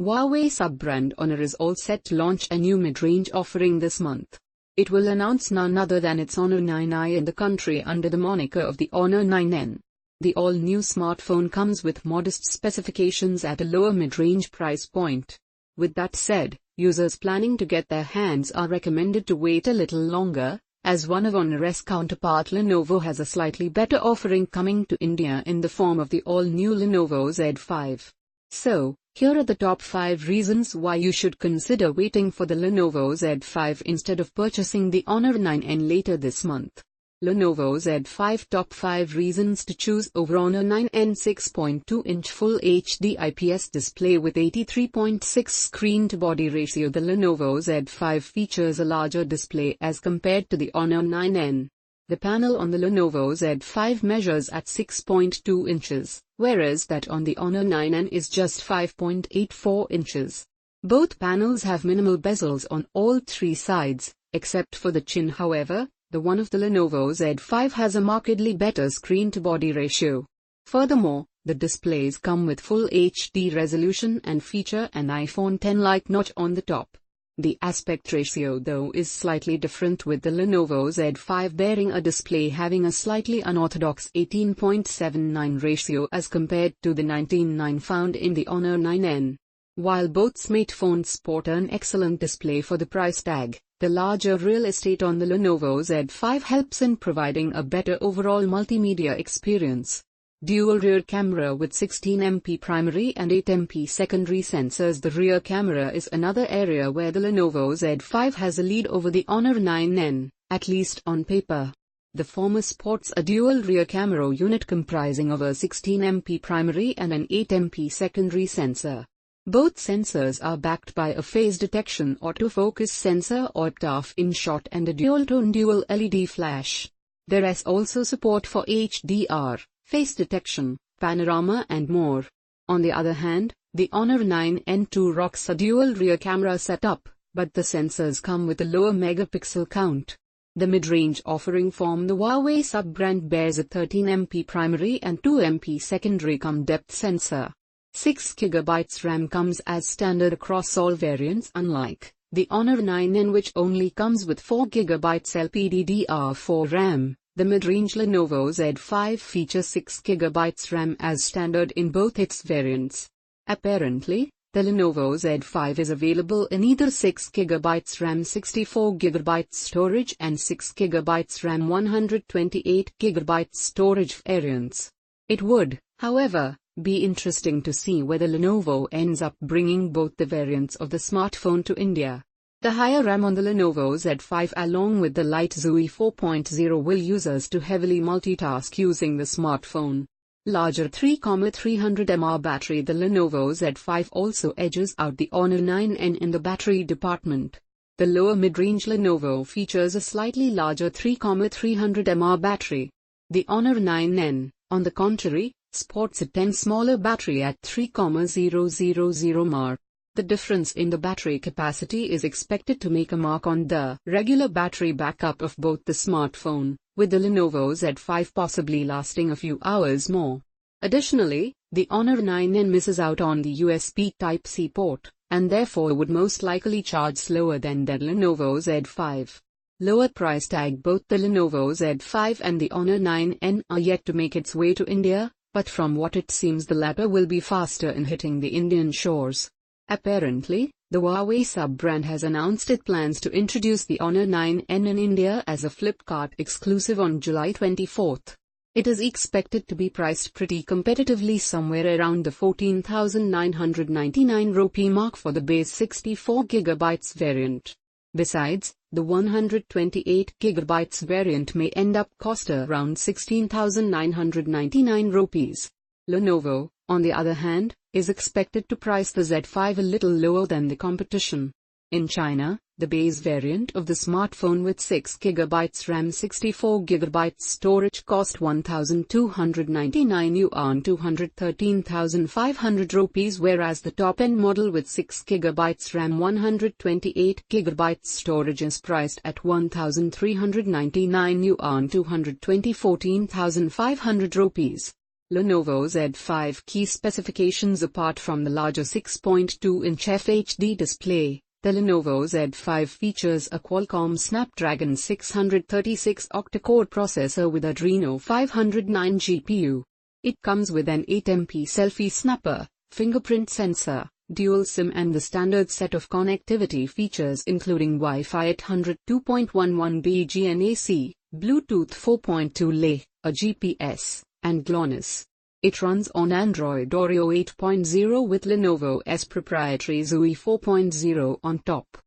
Huawei sub-brand Honor is all set to launch a new mid-range offering this month. It will announce none other than its Honor 9i in the country under the moniker of the Honor 9N. The all-new smartphone comes with modest specifications at a lower mid-range price point. With that said, users planning to get their hands are recommended to wait a little longer, as one of Honor's counterpart Lenovo has a slightly better offering coming to India in the form of the all-new Lenovo Z5. So, here are the top 5 reasons why you should consider waiting for the Lenovo Z5 instead of purchasing the Honor 9N later this month. Lenovo Z5 Top 5 Reasons to Choose Over Honor 9N 6.2-inch Full HD IPS Display with 83.6 screen-to-body ratio. The Lenovo Z5 features a larger display as compared to the Honor 9N. The panel on the Lenovo Z5 measures at 6.2 inches, whereas that on the Honor 9N is just 5.84 inches. Both panels have minimal bezels on all 3 sides, except for the chin. However, the one of the Lenovo Z5 has a markedly better screen-to-body ratio. Furthermore, the displays come with full HD resolution and feature an iPhone X-like notch on the top. The aspect ratio though is slightly different, with the Lenovo Z5 bearing a display having a slightly unorthodox 18.79 ratio as compared to the 19.9 found in the Honor 9N. While both smartphones sport an excellent display for the price tag, the larger real estate on the Lenovo Z5 helps in providing a better overall multimedia experience. Dual rear camera with 16MP primary and 8MP secondary sensors. The rear camera is another area where the Lenovo Z5 has a lead over the Honor 9N, at least on paper. The former sports a dual rear camera unit comprising of a 16MP primary and an 8MP secondary sensor. Both sensors are backed by a phase detection autofocus sensor opt-off in shot and a dual-tone dual LED flash. There is also support for HDR, face detection, panorama and more. On the other hand, the Honor 9N2 rocks a dual rear camera setup, but the sensors come with a lower megapixel count. The mid-range offering from the Huawei sub-brand bears a 13MP primary and 2MP secondary depth sensor. 6GB RAM comes as standard across all variants, unlike the Honor 9N, which only comes with 4GB LPDDR4 RAM. The mid-range Lenovo Z5 features 6GB RAM as standard in both its variants. Apparently, the Lenovo Z5 is available in either 6GB RAM 64GB storage and 6GB RAM 128GB storage variants. It would, however, be interesting to see whether Lenovo ends up bringing both the variants of the smartphone to India. The higher RAM on the Lenovo Z5 along with the light ZUI 4.0 will users to heavily multitask using the smartphone. Larger 3,300 mAh battery. The Lenovo Z5 also edges out the Honor 9N in the battery department. The lower mid-range Lenovo features a slightly larger 3,300 mAh battery. The Honor 9N, on the contrary, sports a 10 smaller battery at 3,000 mAh. The difference in the battery capacity is expected to make a mark on the regular battery backup of both the smartphone, with the Lenovo Z5 possibly lasting a few hours more. Additionally, the Honor 9N misses out on the USB Type-C port, and therefore would most likely charge slower than the Lenovo Z5. Lower price tag. Both the Lenovo Z5 and the Honor 9N are yet to make its way to India, but from what it seems the latter will be faster in hitting the Indian shores. Apparently, the Huawei sub-brand has announced it plans to introduce the Honor 9N in India as a Flipkart exclusive on July 24. It is expected to be priced pretty competitively, somewhere around the 14,999 rupee mark for the base 64GB variant. Besides, the 128GB variant may end up cost around 16,999 rupees. Lenovo, on the other hand, is expected to price the Z5 a little lower than the competition. In China, the base variant of the smartphone with 6GB RAM 64GB storage cost 1,299 yuan 213,500 rupees, whereas the top-end model with 6GB RAM 128GB storage is priced at 1,399 yuan 214,500 rupees. Lenovo Z5 key specifications. Apart from the larger 6.2-inch FHD display, the Lenovo Z5 features a Qualcomm Snapdragon 636 octa-core processor with Adreno 509 GPU. It comes with an 8MP selfie snapper, fingerprint sensor, dual SIM and the standard set of connectivity features including Wi-Fi 802.11 BGNAC, Bluetooth 4.2 LE, a GPS, and GLONASS. It runs on Android Oreo 8.0 with Lenovo's proprietary ZUI 4.0 on top.